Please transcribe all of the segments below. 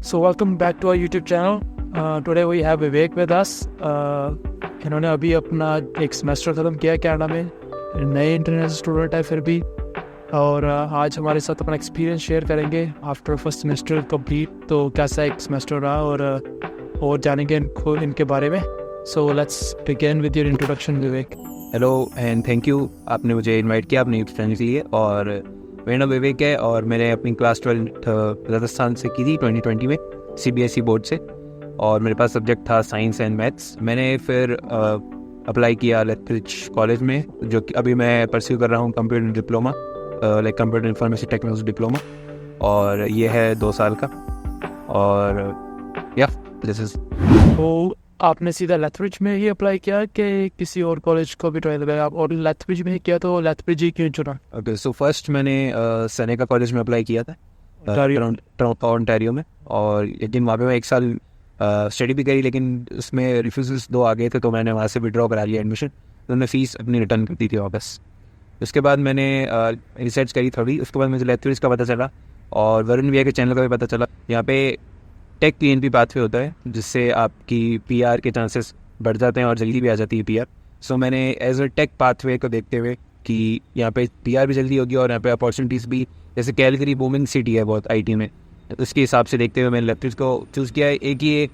So welcome back to our YouTube channel. Today we have Vivek with us. इन्होंने अभी अपना एक semester ख़त्म किया है कनाडा में, नए इंटरनेशनल स्टूडेंट है फिर भी, और आज हमारे साथ अपना एक्सपीरियंस शेयर करेंगे आफ्टर फर्स्ट सेमेस्टर कंप्लीट। तो कैसा एक सेमेस्टर रहा और जानेंगे इनके बारे में। So let's begin with your introduction Vivek. Hello and thank you, आपने मुझे इनवाइट किया अपने यूट्यूब चैनल के लिए। और मेरा नाम विवेक है और मैंने अपनी क्लास 12 राजस्थान से की थी 2020 में CBSE बोर्ड से, और मेरे पास सब्जेक्ट था साइंस एंड मैथ्स। मैंने फिर अप्लाई किया लेथब्रिज कॉलेज में, जो कि अभी मैं परस्यू कर रहा हूँ computer diploma, like computer information technology diploma, और ये है 2 साल का। और या दिस इज। तो आपने सीधा लेथब्रिज में ही अप्लाई किया कि किसी और कॉलेज को भी ट्राई लगाया? और लेथब्रिज में ही किया तो लेथब्रिज ही क्यों चुना? ओके, सो फर्स्ट मैंने सेनेका कॉलेज में अप्लाई किया था ओंटारियो में, और लेकिन वहाँ पे मैं 1 साल स्टडी भी करी, लेकिन उसमें रिफ्यूज़ल्स 2 आ गए थे, तो मैंने वहाँ से विड्रॉ करा लिया एडमिशन। तो मैंने फ़ीस अपनी रिटर्न कर दी थी वापस। उसके बाद मैंने रिसर्च करी थोड़ी, उसके बाद मुझे लेथब्रिज का पता चला और वरुण भैया के चैनल का भी पता चला। यहाँ पे टेक PNP पाथवे होता है, जिससे आपकी PR के चांसेस बढ़ जाते हैं और जल्दी भी आ जाती है PR। सो मैंने एज अ टेक पाथवे को देखते हुए कि यहाँ पे PR भी जल्दी होगी और यहाँ पे अपॉर्चुनिटीज़ भी, जैसे कैलगरी बूमिंग सिटी है बहुत IT में, उसके हिसाब से देखते हुए मैंने लेथब्रिज को चूज़ किया है। एक ये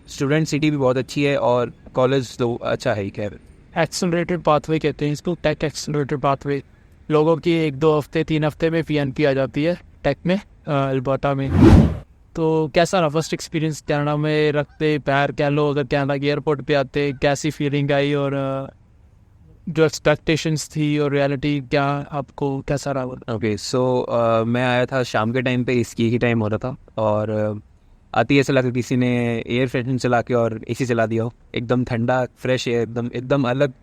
स्टूडेंट सिटी भी बहुत अच्छी है और कॉलेज तो अच्छा है ही। खैर, एक्सेलरेटेड पाथवे कहते हैं इसको, टेक एक्सेलरेटेड पाथवे। लोगों की 1-2 हफ्ते 3 हफ्ते में PNP आ जाती है टेक में, अल्बर्टा में। तो कैसा रहा फर्स्ट एक्सपीरियंस कनाडा में रखते पैर? कह लो अगर कनाडा के एयरपोर्ट पे आते कैसी फीलिंग आई, और जो एक्सपेक्टेशंस थी और रियलिटी क्या, आपको कैसा रहा? ओके, सो मैं आया था शाम के टाइम पे, इसकी ही टाइम हो रहा था, और आती ऐसा लगा किसी ने एयर फ्रेशनर चला के और AC चला दिया हो। एकदम ठंडा फ्रेश एयर, एकदम अलग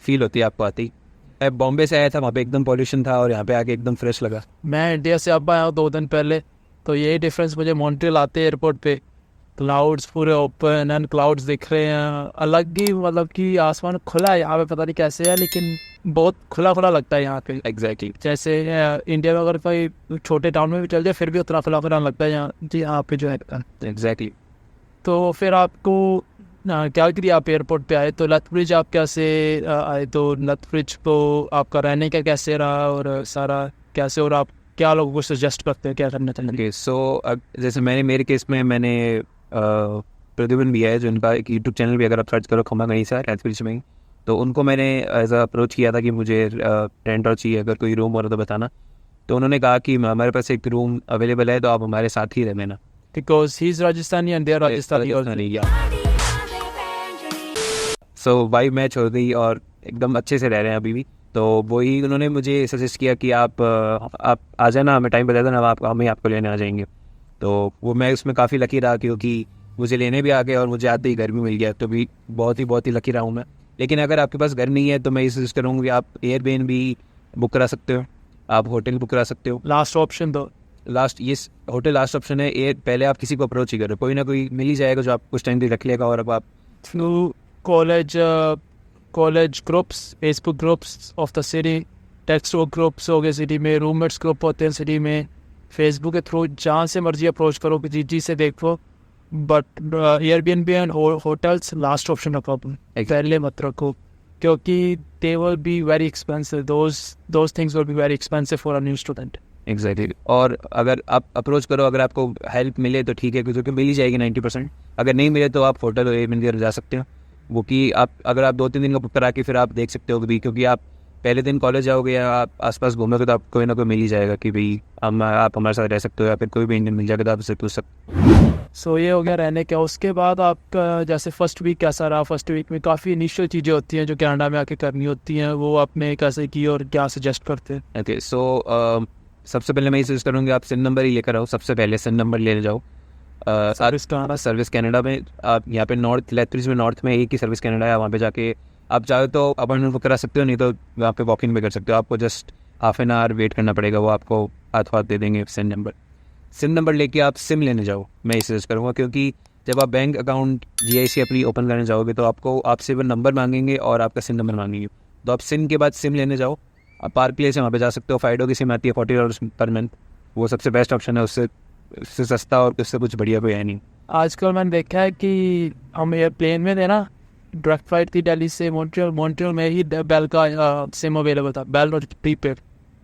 फील होती है आपको आती। मैं बॉम्बे से आया था, वहाँ पे एकदम पॉल्यूशन था, और यहाँ पे आके एकदम फ्रेश लगा। मैं इंडिया से अब आया हूँ 2 दिन पहले, तो यही डिफरेंस मुझे मॉन्ट्रियल आते एयरपोर्ट पे, क्लाउड्स पूरे ओपन एंड क्लाउड्स दिख रहे हैं, अलग ही, मतलब कि आसमान खुला है यहाँ पे, पता नहीं कैसे है, लेकिन बहुत खुला खुला लगता है यहाँ पे। एग्जैक्टली। जैसे इंडिया में अगर कोई छोटे टाउन में भी चल जाए फिर भी उतना खुला खुला लगता है यहाँ जी, यहाँ पे जो है। एग्जैक्टली। तो फिर आपको क्या करिए, आप एयरपोर्ट पे आए तो लेथब्रिज आप कैसे आए? तो लेथब्रिज को आपका रहने का कैसे रहा और सारा कैसे, और आप क्या लोगों को सजेस्ट करते हैं क्या करना चाहिए? ओके, सो जैसे मेरे केस में मैंने प्रद्युमन भी है, जो इनका एक यूट्यूब चैनल भी अगर आप सर्च करो खम्मा गई सर लेथब्रिज में ही, तो उनको मैंने एज अप्रोच किया था कि मुझे रेंट और चाहिए, अगर कोई रूम हो रहा तो बताना। तो उन्होंने कहा कि हमारे पास एक रूम अवेलेबल है, तो आप हमारे साथ ही रहना। Because he is Rajasthani and they are Rajasthani. So vibe match हो गई और एकदम अच्छे से रह रहे हैं अभी भी। तो वही उन्होंने मुझे सजेस्ट किया कि आप आ जाना, हमें टाइम बता देना, हम ही आपको लेने आ जाएंगे। तो वो मैं उसमें काफ़ी लकी रहा, क्योंकि मुझे लेने भी आ गए और मुझे आते ही घर भी मिल गया, तो भी बहुत ही लकी रहा हूँ मैं। लेकिन अगर आपके पास घर नहीं है तो मैं ये सजेस्ट करूँगा कि आप एयरबीएनबी बुक करा सकते हो, आप होटल बुक करा सकते हो। लास्ट ऑप्शन दो, ये होटल लास्ट ऑप्शन है। पहले आप किसी को अप्रोच ही करो, कोई ना कोई मिल ही जाएगा जो आप कुछ टाइम तक रख लेगा। और अब आप through college groups, Facebook groups of the city, text book groups हो गए सिटी में, रूममेट्स ग्रुप होते हैं सिटी में, फेसबुक के थ्रू जहाँ से मर्जी अप्रोच करो, किसी चीज़ से देखो। But Airbnb and hotels last option रखो, पहले मत रखो, क्योंकि they will be very expensive. Those things will be very expensive for a new student. Exactly. और अगर आप अप्रोच करो, अगर आपको हेल्प मिले तो ठीक है, क्योंकि मिल ही जाएगी 90%। अगर नहीं मिले तो आप होटल और एयरबीएनबी जा सकते हो। वो कि आप अगर आप 2-3 दिन का बुक करा के फिर आप देख सकते हो भी, क्योंकि आप पहले दिन कॉलेज जाओगे या आप आसपास घूमोगे तो आप कोई ना कोई मिल ही जाएगा कि भाई आप हमारे साथ रह सकते हो, या फिर कोई भी इंडियन मिल जाएगा तो आप उससे पूछ सकते हो। सो ये हो गया रहने का। उसके बाद आपका जैसे फर्स्ट वीक कैसा रहा? फर्स्ट वीक में काफ़ी इनिशियल चीज़ें होती हैं जो कनाडा में आके करनी होती हैं, वो आपने कैसे की और क्या सजेस्ट करते हैं? ओके, सो सबसे पहले मैं ये सजेस्ट करूँगी आप SIN नंबर ही लेकर आओ। सबसे पहले SIN नंबर ले जाओ। सर्विस कनाडा में आप यहाँ पे नॉर्थ लेथब्रिज में, नॉर्थ में एक ही सर्विस कनाडा है, वहाँ पे जाके आप चाहे तो अपॉइंटमेंट बुक करा सकते हो, नहीं तो वहाँ पे वॉक इन भी कर सकते हो। आपको just half an hour wait करना पड़ेगा, वो आपको हाथ दे देंगे SIN नंबर लेके आप सिम लेने जाओ, मैं ये सजेस्ट करूँगा। क्योंकि जब आप बैंक अकाउंट GIC अपनी ओपन करने जाओगे तो आपसे वो नंबर मांगेंगे और आपका SIN नंबर मांगेंगे। तो आप SIN के बाद सिम लेने जाओ। आप पार्क प्लेस से वहाँ पे जा सकते हो, फाइडो की सिम आती है $40 पर मंथ, वो सबसे बेस्ट ऑप्शन है। उससे इससे सस्ता और इससे कुछ बढ़िया कोई है नहीं। आजकल मैंने देखा है कि हम एयरप्लेन में थे ना, डायरेक्ट फ्लाइट थी दिल्ली से मॉन्ट्रियल में ही बेल का सिम अवेलेबल था, बेल और प्रीपेड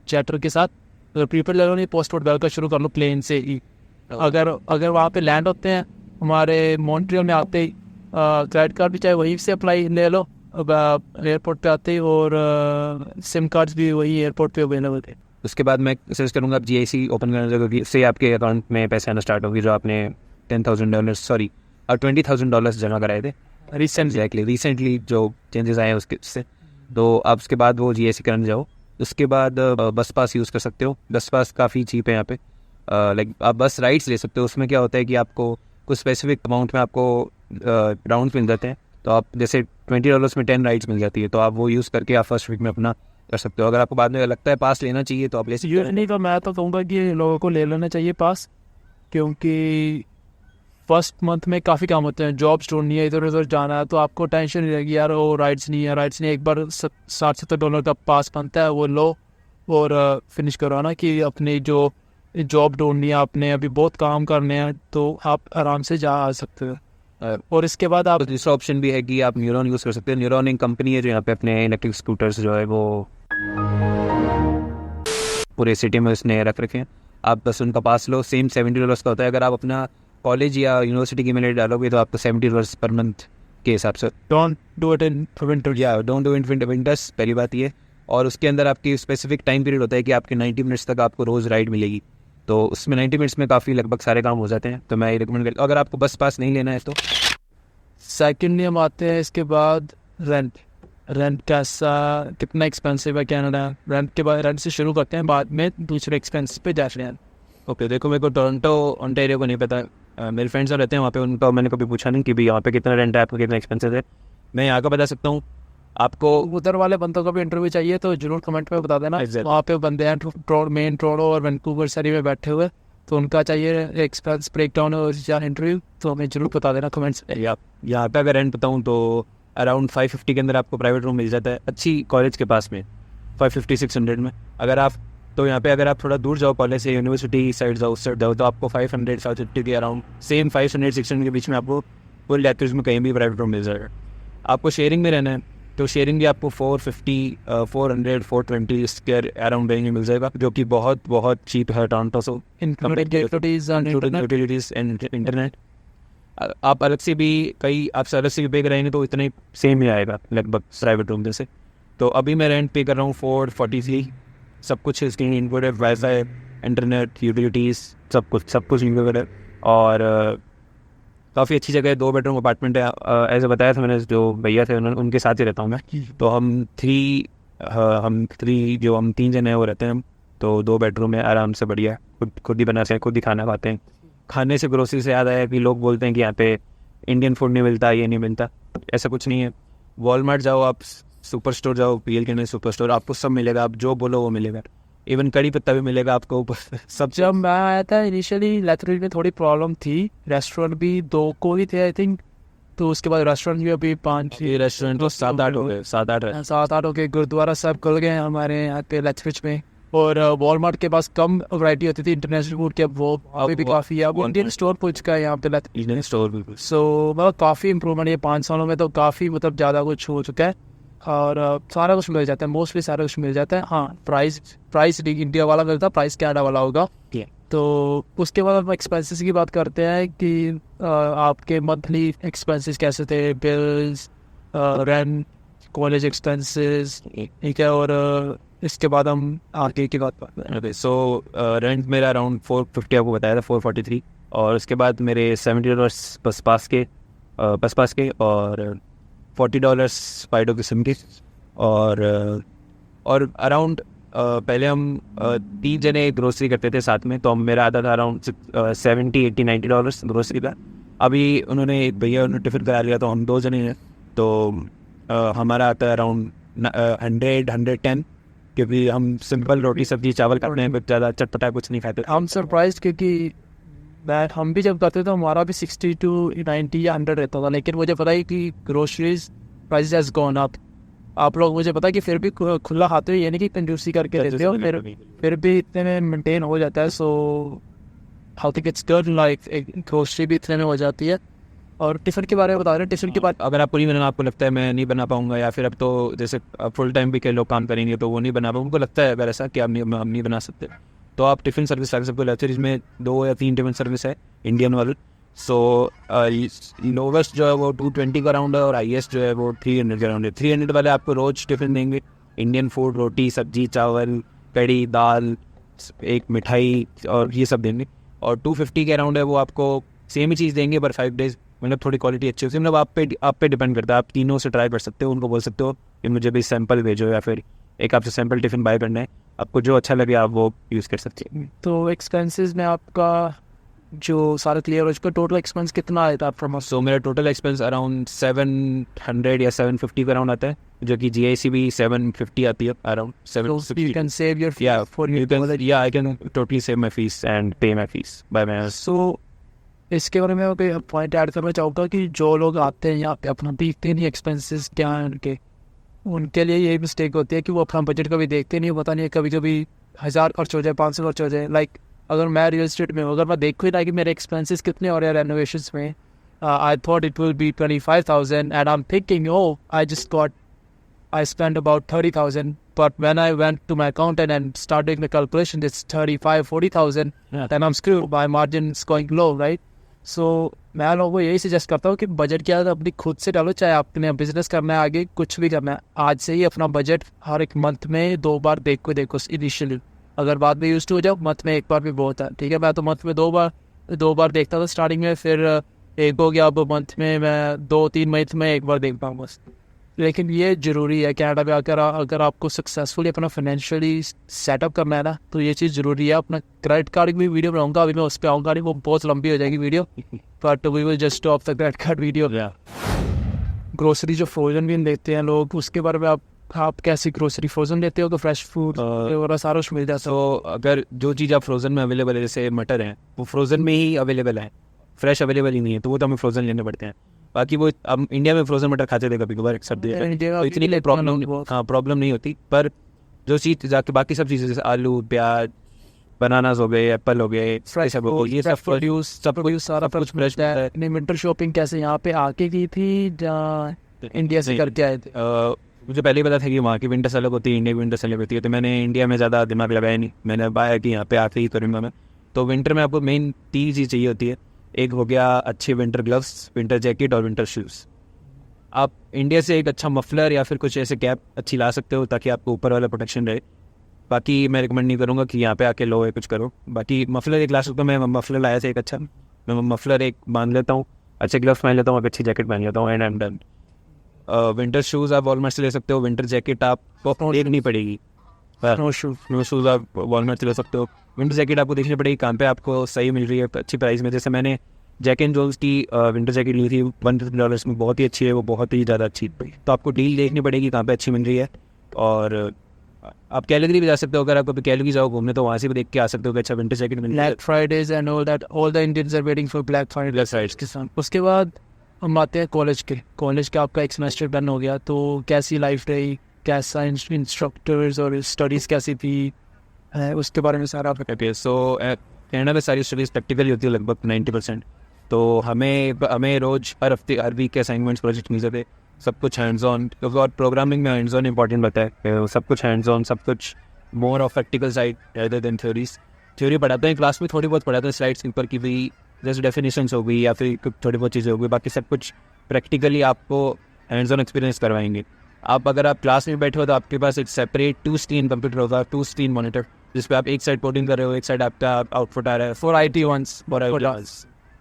चैटर के साथ। अगर प्रीपेड ले लो नहीं, पोस्टपेड बेल का शुरू कर लो प्लेन से ही। अगर वहाँ पे लैंड होते हैं हमारे मॉन्ट्रियल में आते ही, क्रेडिट कार्ड भी चाहे वहीं से अप्लाई ले लो एयरपोर्ट पे आते ही, और सिम कार्ड्स भी वही एयरपोर्ट पे अवेलेबल थे। उसके बाद मैं सजेस्ट करूँगा आप GIC ओपन करना, क्योंकि इससे आपके अकाउंट में पैसे आना स्टार्ट होगी, जो आपने $20,000 जमा कराए थे रिसेंटली जो चेंजेस आए हैं उससे। तो आप उसके बाद वो GIC करने जाओ। उसके बाद बस पास यूज़ कर सकते हो। बस पास काफ़ी चीप है यहाँ पे। लाइक आप बस राइड्स ले सकते हो। उसमें क्या होता है कि आपको कुछ स्पेसिफिक अमाउंट में आपको राउंड मिल जाते हैं। तो आप जैसे $20 में 10 राइड्स मिल जाती है, तो आप वो यूज़ करके आप फर्स्ट वीक में अपना कर सकते हो। अगर आपको बाद में लगता है पास लेना चाहिए तो आप ले सकते हो। नहीं तो मैं तो कहूँगा कि लोगों को ले लेना चाहिए पास, क्योंकि फर्स्ट मंथ में काफ़ी काम होते हैं, जॉब्स ढूंढनी है, इधर उधर जाना है, तो आपको टेंशन नहीं रहेगी यार वो राइड्स नहीं है। एक बार $60-70 का पास बनता है, वो लो और फिनिश करो ना, कि अपनी जो जॉब ढूंढनी है आपने, अभी बहुत काम करने हैं, तो आप आराम से जा आ सकते हो। और इसके बाद आप दूसरा ऑप्शन भी है कि आप न्यूरॉन यूज़ कर सकते हैं। न्यूरॉन एक कंपनी है जो यहाँ पे अपने इलेक्ट्रिक स्कूटर्स जो है वो पूरे सिटी में उसने रख रखे हैं। आप बस उनका पास लो, सेम $70 का होता है। अगर आप अपना कॉलेज या यूनिवर्सिटी की मेल डालोगे तो आपको $70 पर मंथ के हिसाब से। Don't do it in winter. Don't do it in winters, पहली बात ये। और उसके अंदर आपकी स्पेसिफिक टाइम पीरियड होता है कि आपके 90 मिनट्स तक आपको रोज़ राइड मिलेगी। तो उसमें 90 मिनट्स में काफ़ी लगभग सारे काम हो जाते हैं। तो मैं ये रिकमेंड करता हूँ अगर आपको बस पास नहीं लेना है तो। सेकेंडली हम आते हैं इसके बाद रेंट कैसा, कितना एक्सपेंसिव है कनाडा। रेंट के बाद रेंट से शुरू करते हैं, बाद में दूसरे एक्सपेंस पे जाते हैं। ओके, देखो मेरे को टोरंटो ओंटारियो को नहीं पता। मेरे फ्रेंड्स रहते हैं वहाँ पे, उनका मैंने कभी पूछा नहीं कि भाई यहाँ पे कितना रेंट है, आपको कितना एक्सपेंसिव है। मैं यहाँ का बता सकता हूँ आपको। उधर वाले बंदों का भी इंटरव्यू चाहिए तो जरूर कमेंट में बता देना। वहाँ पे बंदे हैं मेन टोरंटो और वैंकूवर सिटी में बैठे हुए, तो उनका चाहिए एक्सपेंस ब्रेकडाउन और इंटरव्यू, तो हमें जरूर बता देना कमेंट्स में। यहाँ पे अगर रेंट बताऊँ तो अराउंड 550 के अंदर आपको प्राइवेट रूम मिल जाता है अच्छी कॉलेज के पास में, 550-600 में। अगर आप तो यहाँ पे अगर आप थोड़ा दूर जाओ कॉलेज से, यूनिवर्सिटी साइड जाओ, उस साइड जाओ, तो आपको 500-750 के अराउंड, सेम 500-600 के बीच में आपको फुल लैक्चर्स में कहीं भी प्राइवेट रूम मिल जाएगा। आपको शेयरिंग में रहना है तो शेयरिंग भी आपको 450-400-420 के अराउंड रेंज में मिल जाएगा, जो कि बहुत बहुत चीप है टोरंटो से। यूटिलिटीज एंड इंटरनेट आप अलग से भी आपसे अलग से भी पे कराएंगे तो इतने सेम ही आएगा लगभग प्राइवेट रूम जैसे। तो अभी मैं रेंट पे कर रहा हूँ 443, सब कुछ इसके इनपुट है, वाईफाई, इंटरनेट, यूटिलिटीज़, सब कुछ इनक्लूडेड है। और काफ़ी अच्छी जगह है, 2 बेडरूम अपार्टमेंट है। ऐसे बताया था मैंने, जो भैया थे उनके साथ ही रहता हूँ मैं। तो हम 3 जने हैं वो रहते हैं हम। तो 2 बेडरूम है, आराम से बढ़िया, खुद ही बनाते हैं, खुद ही खाना खाते हैं। खाने से ग्रोसरी से याद आया कि लोग बोलते हैं कि यहाँ पे इंडियन फूड नहीं मिलता, ये नहीं मिलता। ऐसा कुछ नहीं है। वॉलमार्ट जाओ, आप सुपर स्टोर जाओ, PL के सुपर स्टोर, आपको सब मिलेगा, आप जो बोलो वो मिलेगा। इवन कड़ी पत्ता भी मिलेगा आपको सब। जब मैं आया था इनिशियली लैथरिज में थोड़ी प्रॉब्लम थी, रेस्टोरेंट भी 2 को ही थे आई थिंक, तो उसके बाद रेस्टोरेंट भी अभी 5 रेस्टोरेंट तो 7-8 हो गए, 7-8 हो गए। गुरुद्वारा साहब खुल गए हमारे यहाँ पे लैथरिज में। और वॉलमार्ट के पास कम वैरायटी होती थी इंटरनेशनल फूड की, अब वो अभी भी काफ़ी है। अब इंडियन स्टोर पहुँच चुका है यहाँ पे इंडियन स्टोर बिल्कुल। सो मतलब काफ़ी इंप्रूवमेंट है 5 सालों में, तो काफ़ी मतलब ज़्यादा कुछ हो चुका है। और सारा कुछ मिल जाता है, मोस्टली सारा कुछ मिल जाता है। हाँ, प्राइस इंडिया वाला मिलता है, प्राइस कनाडा वाला होगा। तो उसके बाद हम एक्सपेंसेस की बात करते हैं कि आपके मंथली एक्सपेंसेस कैसे थे, बिल्स, रेंट, कॉलेज एक्सपेंसेस, ठीक है। और इसके बाद हम आगे की बात करते हैं। सो रेंट मेरा अराउंड 450 आपको बताया था, 443। और उसके बाद मेरे $70 बस पास के और $40 स्पाइडो के सिम के। और अराउंड पहले हम 3 जने ग्रोसरी करते थे साथ में, तो मेरा आता था अराउंड $70-80-90 ग्रोसरी का। अभी उन्होंने एक भैया टिफिन करा लिया, तो हम 2 जने हैं, तो हमारा आता है अराउंड 100-110, क्योंकि हम सिंपल रोटी सब्जी चावल खाते हैं, ज़्यादा चटपटा कुछ नहीं खाते। हम सरप्राइज, क्योंकि हम भी जब करते थे हमारा भी 60-90 या 100 रहता था, लेकिन मुझे पता है कि groceries price has gone up. आप लोग मुझे पता है कि फिर भी खुला खाते हो, यानी कि कंजूसी करके रहते हो, फिर भी इतने में मेंटेन हो जाता है। So how think it's good, like एक ग्रोसरी भी इतने में हो जाती है। और टिफ़िन के बारे में बता रहे हैं, टिफ़िन के बाद अगर आपको नहीं बनाना, आपको लगता है मैं नहीं बना पाऊंगा, या फिर अब तो जैसे फुल टाइम भी के लोग काम करेंगे तो वो नहीं बना पाएंगे, उनको लगता है अगर ऐसा कि हम नहीं बना सकते, तो आप टिफ़िन सर्विस रख सकते हो। लेते जिसमें 2 या 3 टिफ़िन सर्विस है इंडियन वाले। सो लोवेस्ट जो है वो 220 का राउंड है, और हाईएस्ट जो है वो 300 का राउंड है। 300 वाले आपको रोज़ टिफ़िन देंगे, इंडियन फूड, रोटी सब्जी चावल कड़ी दाल एक मिठाई और ये सब देंगे। और 250 के राउंड है वो आपको सेम ही चीज़ देंगे पर 5 डेज़, मतलब थोड़ी क्वालिटी अच्छी होती है। मतलब आप पे डिपेंड करता है, आप तीनों से ट्राई कर सकते हो। उनको बोल सकते हो कि मुझे भी सैंपल भेजो, या फिर एक आपसे सैंपल टिफ़िन बाय करना है, आपको जो अच्छा लगे आप वो यूज़ कर सकते हैं। तो एक्सपेंसेस में आपका जो सारा क्लियर हो, उसका टोटल एक्सपेंस कितना आया था फ्रॉम? सो मेरा टोटल एक्सपेंस अराउंड 700 या 750 का अराउंड आता है, जो कि GIC भी 750 आती है around 760. You can save your Yeah, for your you can, yeah, I can totally save my fees and pay my fees by my own. So इसके बारे में कोई पॉइंट ऐड करना चाहूँगा कि जो लोग आते हैं यहाँ पे अपना देखते नहीं एक्सपेंसेस क्या हैं उनके लिए यही मिस्टेक होती है कि वो अपना बजट कभी देखते नहीं। पता नहीं कभी कभी 1000 खर्च हो जाए, 500 खर्च हो जाए। लाइक अगर मैं रियल एस्टेट में हूँ, अगर मैं देखूँ ना कि मेरे एक्सपेंसेस कितने हो रहे हैं रेनोवेशंस में, I thought it will be 25,000 and I am thinking I spent about 30,000, but when I went to my accountant and started doing the calculation, it's 35-40,000. Yeah. Then I'm screwed. My margin's going low, right? So मैं लोगों को यही suggest करता हूँ कि budget क्या है अपनी खुद से डालो, चाहे आपने बिजनेस करना है आगे कुछ भी करना है, आज से ही अपना बजट हर एक मंथ में 2 बार देखो इनिशियली। अगर बाद में यूज हो जाओ, मंथ में 1 बार भी बहुत है, ठीक है। मैं तो मंथ में 2 बार देखता था स्टार्टिंग में, फिर एक हो गया, अब मंथ में मैं 2-3 मंथ में 1 बार देखता हूँ बस। लेकिन ये ज़रूरी है कनाडा में अगर आपको सक्सेसफुली अपना फाइनेंशियली सेटअप करना है ना, तो ये चीज़ ज़रूरी है। अपना क्रेडिट कार्ड की भी वीडियो बनाऊंगा, अभी मैं उस पर आऊँगा नहीं, वो बहुत लंबी हो जाएगी video, but we will just stop the credit card video. Grocery जो फ्रोजन भी लेते हैं लोग, उसके बारे में आप कैसी ग्रोसरी फ्रोजन लेते हो? तो फ्रेश फूड वगैरह सारा कुछ मिल जाता है? तो अगर जो चीज़ आप फ्रोजन में अवेलेबल है, जैसे मटर है, वो फ्रोजन में ही अवेलेबल है, फ्रेश अवेलेबल ही नहीं है, तो वो तो हमें फ्रोजन लेने पड़ते हैं। बाकी वो हम इंडिया में फ्रोजन मटर खाते थे कभी कभार सर्दी में, तो इतनी प्रॉब्लम नहीं होती। पर जो चीज़ जाके बाकी सब चीज़ें जैसे आलू प्याज बनानास हो गए, एप्पल हो गए, ये सब प्रोड्यूस सब कुछ सारा कुछ फ्रेश मिलता है। नहीं, विंटर शॉपिंग कैसे यहाँ पे आके की थी जहाँ इंडिया से करके आए थे? मुझे पहले ही पता था कि वहाँ की विंटर अलग होती है, इंडिया की विंटर अलग होती है, तो मैंने इंडिया में ज़्यादा दिमाग लगाया नहीं। मैंने पाया कि यहाँ पे आके ही करूँगा मैं। तो विंटर में आपको मेन 3 चीज़ चाहिए होती है। एक हो गया अच्छे विंटर ग्लव्स, विंटर जैकेट और विंटर शूज़। आप इंडिया से एक अच्छा मफलर या फिर कुछ ऐसे कैप अच्छी ला सकते हो ताकि आपको ऊपर वाला प्रोटेक्शन रहे। बाकी मैं रिकमेंड नहीं करूँगा कि यहाँ पे आके लो या कुछ करो। बाकी मफलर एक ला सकते हो, मैं मफलर लाया था एक अच्छा, मैं मफलर एक बांध लेता हूँ, अच्छे ग्लव्स पहन लेता हूँ, अच्छी जैकेट पहन लेता हूँ, and I am done. Winter shoes आप वॉलमार्ट से ले सकते हो, विंटर जैकेट आपको देखनी पड़ेगी। नो शूज़ आप वॉलमार्ट से ले सकते हो, विंटर जैकेट आपको देखनी पड़ेगी कहाँ पे आपको सही मिल रही है अच्छी प्राइस में। जैसे मैंने जैक एंड जोन्स की विंटर जैकेट ली थी $150 में, बहुत ही अच्छी है वो, बहुत ही ज़्यादा अच्छी। तो आपको डील देखनी पड़ेगी कहाँ पे अच्छी मिल रही है। और आप कैलगरी भी जा सकते हो, अगर आप कभी कैलगरी जाओ घूमने तो वहाँ से भी देख के आ सकते हो कि अच्छा विंटर जैकेट मिल रही है। Black Fridays and all that, all the Indians are waiting for Black Friday के साथ। उसके बाद हम आते हैं कॉलेज के आपका एक सेमेस्टर डन हो गया, तो कैसी लाइफ रही, कैसा इंस्ट्रक्टर्स और स्टडीज़ कैसी थी, उसके बारे में सारा आप बताइए। सो कनाडा में सारी स्टडीज़ प्रैक्टिकली होती है लगभग 90%। तो हमें रोज़ हर हफ्ते हर वीक के असाइनमेंट्स प्रोजेक्ट मिलते थे, सब कुछ हैंड्स ऑन। और प्रोग्रामिंग में हैंड्स ऑन इंपॉर्टेंट रहता है, सब कुछ हैंड्स ऑन, सब कुछ more of practical side rather than theories. Theory पढ़ाते हैं क्लास में, थोड़ी बहुत पढ़ाते हैं स्लाइड्स के ऊपर की भी जैसे डेफिनेशंस हो गई या फिर थोड़ी बहुत चीज़ें हो गई, बाकी सब कुछ प्रैक्टिकली आपको हैंड्स ऑन एक्सपीरियंस करवाएंगे। अगर आप क्लास में बैठे हो तो आपके पास एक सेपरेट 2 स्क्रीन कंप्यूटर होगा, 2 स्क्रीन मॉनिटर, जिस पे आप एक साइड कोडिंग कर रहे हो, एक साइड आपका आउटपुट आ रहा है। For IT ones,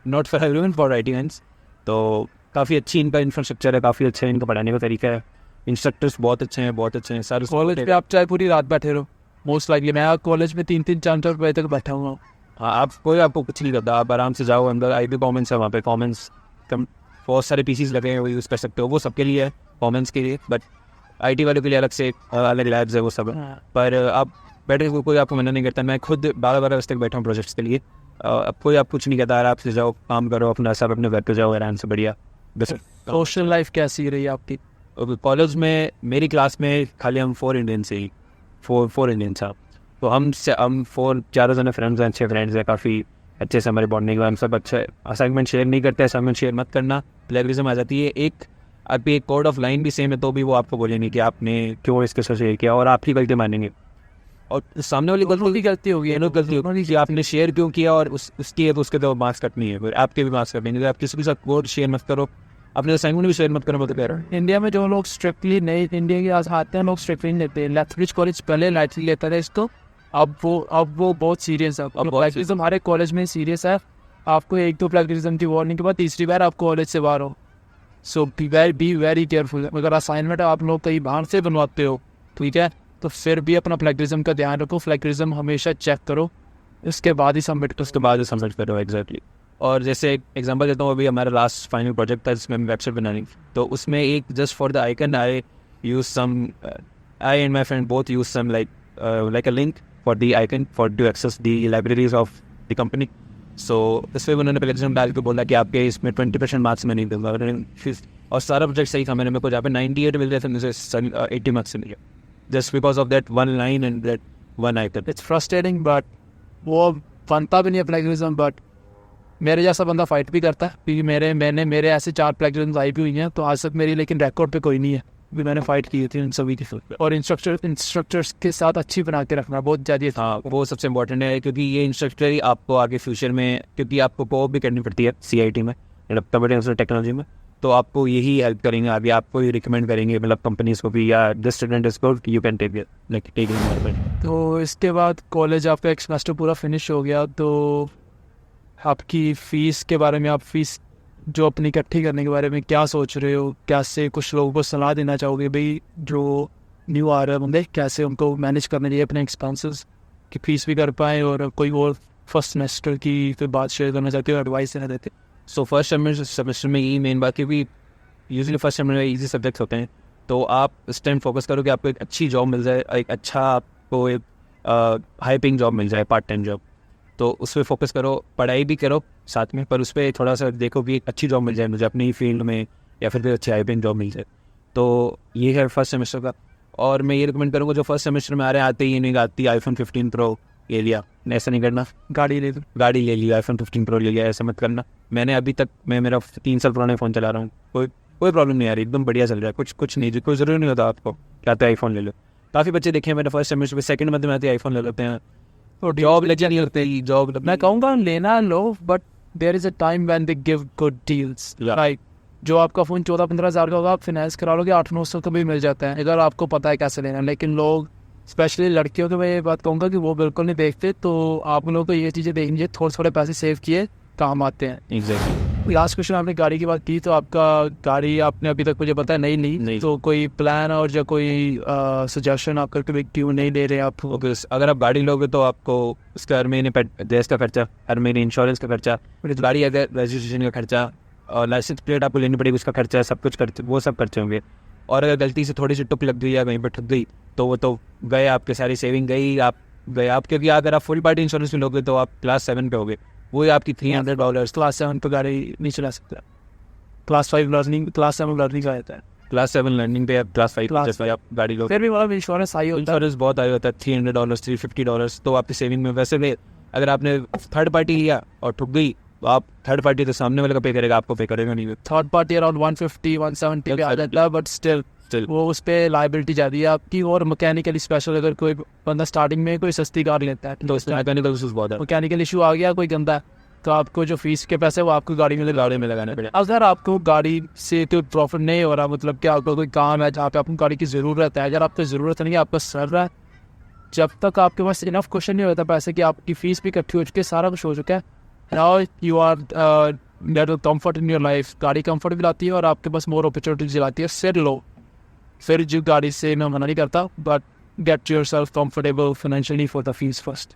not for everyone, for IT ones। तो काफ़ी अच्छी इनका इंफ्रास्ट्रक्चर है, काफ़ी अच्छा इनका पढ़ाने का तरीका है, इंस्ट्रक्टर्स बहुत अच्छे हैं सारे। कॉलेज पे आप चाहे पूरी रात बैठे रहो, मोस्ट लाइकली मैं कॉलेज में 3-3, 4-4 बजे तक बैठा हुआ हूँ। हाँ, आपको कुछ नहीं करता, आप आराम से जाओ अंदर। IB कॉमन्स है वहाँ पे, कॉमन्स बहुत सारे PCs लगे हैं, वो यूज़ कर सकते हो, वो सबके लिए है, कॉमन्स के लिए। बट IT वालों के लिए अलग से अलग लैब्स है, वो सब है। पर आप बैठे, कोई आपको मना नहीं करता। मैं खुद 12-12 बजे तक बैठा हूँ प्रोजेक्ट्स के लिए। अब कोई आप कुछ नहीं कहता, आराम से जाओ, काम करो अपना, सब अपने घर पे जाओ आराम से, बढ़िया। सोशल लाइफ कैसी रही आपकी कॉलेज में? मेरी क्लास में खाली हम 4 इंडियंस ही, 4 इंडियंस था। तो हम 4 ज़्यादा फ्रेंड्स हैं, अच्छे फ्रेंड्स हैं, काफ़ी अच्छे से हमारे बॉन्डिंग हम सब अच्छा असाइनमेंट शेयर नहीं करते, असाइनमेंट शेयर मत करना, प्लेगरिज्म आ जाती है। एक अभी एक कोड ऑफ लाइन भी सेम है तो भी वो आपको बोलेंगे कि आपने क्यों इसके साथ शेयर किया, और आपकी गलती मानेंगे, और सामने वाली गलती होगी कि आपने शेयर क्यों किया, और उसकी तो उसके तो मार्क्स कटनी है, फिर आपके भी मार्क्स कटेंगे। आप किसी के साथ कोड शेयर मत करो, अपने असाइनमेंट भी शेयर मत करो। मतलब इंडिया में जो लोग स्ट्रिक्टली नहीं, इंडिया के आते हैं लोग स्ट्रिक्टली नहीं लेते। लैथब्रिज कॉलेज पहले लाइटली लेता था इसको, अब वो बहुत सीरियस है। अब प्लेगरिज्म हमारे कॉलेज में सीरियस है। आपको 1-2 प्लेगरिज्म की वार्निंग के बाद तीसरी बार आप कॉलेज से बाहर हो। सो बी वेरी केयरफुल। अगर असाइनमेंट आप लोग कहीं बाहर से बनवाते हो, ठीक है, तो फिर भी अपना प्लेगरिज्म का ध्यान रखो। प्लेगरिज्म हमेशा चेक करो, इसके बाद ही सबमिट करो। एग्जैक्टली। और जैसे एक एग्जांपल देता हूँ, अभी हमारा लास्ट फाइनल प्रोजेक्ट था जिसमें हम वेबसाइट बनानी, तो उसमें एक just for the icon I and my friend both use some like a link for the icon for to access the libraries of the company. So इसमें उन्होंने प्लेगरिज्म डाल के बोला कि आपके इसमें 20% मार्क्स में नहीं दूंगा, और सारा प्रोजेक्ट सही था। मेरे को जहाँ पे 98 मिल रहे थे, मुझे 80 मार्क्स से मिल गया, just because of that one line and that one icon. It's frustrating, but वो बनता भी नहीं है प्लेगरिज्म। बट मेरे जैसा बंदा फाइट भी करता है, क्योंकि मेरे ऐसे 4 प्लेगरिज्म आई भी हुई हैं, तो आज तक मेरी लेकिन रिकॉर्ड पे कोई नहीं है। भी मैंने फाइट की थी उन सभी की। और इंस्ट्रक्टर्स के साथ अच्छी बना के रखना बहुत ज़्यादा। हाँ, वो सबसे इंपॉर्टेंट है, क्योंकि ये इंस्ट्रक्टर ही आपको आगे फ्यूचर में, क्योंकि आपको कोऑप भी करनी पड़ती है CIT में, कंप्यूटर टेक्नोलॉजी में, तो आपको यही हेल्प करेंगे आगे, आपको ही रिकमेंड करेंगे, मतलब कंपनीज को भी, या this student is good, you can take it. तो इसके बाद कॉलेज आपका एक सेमेस्टर पूरा फिनिश हो गया, तो आपकी फ़ीस के बारे में, आप फीस जो अपनी इकट्ठी करने के बारे में क्या सोच रहे हो? कैसे कुछ लोगों को सलाह देना चाहोगे भाई जो न्यू आ रहे बंदे, कैसे उनको मैनेज करना चाहिए अपने एक्सपेंसेस की फ़ीस भी कर पाएँ, और कोई और फर्स्ट सेमेस्टर की फिर बात शेयर करना चाहते हो, एडवाइस देना देते? सो फर्स्ट सेमेस्टर में यही मेन बात, क्योंकि यूजुअली फर्स्ट सेमेस्टर में ईजी सब्जेक्ट्स होते हैं, तो आप इस टाइम फोकस करो कि आपको एक अच्छी जॉब मिल जाए, एक अच्छा आपको एक हाई पेइंग जॉब मिल जाए, पार्ट टाइम जॉब, तो उस पर फोकस करो। पढ़ाई भी करो साथ में, पर उस पर थोड़ा सा देखो कि एक अच्छी जॉब मिल जाए मुझे अपनी फील्ड में, या फिर अच्छी हाई पेइंग जॉब मिल जाए। तो ये है फर्स्ट सेमेस्टर का। और मैं ये रिकमेंड करूँगा जो फर्स्ट सेमेस्टर में आ रहे हैं, आते ही नहीं आती iPhone 15 Pro ले लिया, ऐसा नहीं करना। गाड़ी ले लिया, iPhone 15 Pro ले लिया, ऐसा मत करना। मैंने अभी तक मेरा 3 साल पुराना फ़ोन चला रहा हूँ, कोई प्रॉब्लम नहीं आ रही, एकदम बढ़िया चल रहा है, कुछ नहीं, कोई ज़रूरी नहीं होता आपको क्या तो आईफोन ले लो। काफ़ी बच्चे देखे हैं मैंने फर्स्ट सेमेस्टर में, सेकंड मंथ में आते आईफोन ले लेते हैं, तो जॉब लेके नहीं होते ही जॉब। मैं कहूँगा लेना लो, but there is a time when they give good deals. Like जो आपका फ़ोन 14-15 हज़ार का होगा, आप फिनेंस करा लोगे 800-900 का भी मिल जाता है, अगर आपको पता है कैसे लेना। लेकिन लोग स्पेशली लड़कियों के, मैं ये बात कहूँगा कि वो बिल्कुल नहीं देखते, तो आप लोगों को ये चीज़ें देखनी चाहिए, थोड़े पैसे सेव किए काम आते हैं। एग्जैक्टली। लास्ट क्वेश्चन, आपने गाड़ी की बात की, तो आपका गाड़ी आपने अभी तक मुझे पता है नहीं, तो कोई प्लान और जो कोई सजेशन आपका क्यों नहीं ले रहे आप? अगर आप गाड़ी लोगे तो आपको उसका हर महीने गैस का खर्चा, हर महीने इंश्योरेंस का खर्चा, गाड़ी अगर रजिस्ट्रेशन का खर्चा, और लाइसेंस प्लेट आपको लेनी पड़ेगी, उसका खर्चा, सब कुछ खर्च, वो सब खर्चे होंगे। और अगर गलती से थोड़ी सी टुक लग गई या कहीं पर ठग गई, तो वो तो गए, आपके सारी सेविंग गई, आप क्योंकि अगर आप फुल पार्टी इंश्योरेंस में लोगे तो आप क्लास 7 पे होगे, वही आपकी $300। क्लास 7 पे गाड़ी नहीं चला सकता, क्लास 5 लर्निंग, क्लास 7 लर्निंग का आता है, क्लास 7 लर्निंग पे आप क्लास 5 आप गाड़ी लो, फिर भी मतलब इंश्योरेंस आई होता है, इंश्योरेंस बहुत आई होता है, $300 $350, तो आपकी सेविंग में। वैसे में अगर आपने थर्ड पार्टी लिया और ठुक गई, तो आप थर्ड पार्टी तो सामने वाले का पे करेगा, आपको पे करेगा नहीं। थर्ड पार्टी अराउंड 150-170 पे आ जाता है, बट स्टिल वो उस पर लाइबिलिटी ज़्यादा है आपकी। और मैकेनिकल स्पेशल अगर कोई बंदा स्टार्टिंग में कोई सस्ती कार लेता है, तो मैकेनिकल इशू आ गया कोई गंदा, तो आपको जो फीस के पैसे वो आपको गाड़ी में लगाने पड़े। अगर आपको गाड़ी से तो प्रॉफिट नहीं हो रहा, मतलब कि आपको कोई काम है जहाँ पे आपको गाड़ी की ज़रूरत है, अगर आपको ज़रूरत नहीं है, आपका सर रहा है, जब तक आपके पास इनफ क्वेश्चन नहीं होता पैसे की, आपकी फीस भी इकट्ठी हो चुकी है, सारा कुछ हो चुका है, now you are comfort in your life. गाड़ी कम्फर्ट भी लाती है और आपके पास मोर अपॉर्चुनिटीज दिलाती है, सिर लो। फिर जो गाड़ी से मैं मना नहीं करता, but get yourself comfortable financially for the fees first.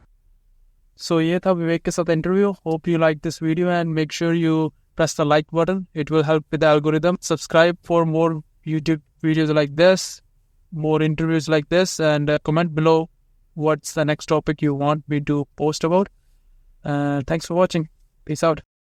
So ये था विवेक के साथ interview. Hope you like this video and make sure you press the like button. It will help with the algorithm. Subscribe for more YouTube videos like this, more interviews like this, and comment below what's the next topic you want me to post about. Thanks for watching. Peace out.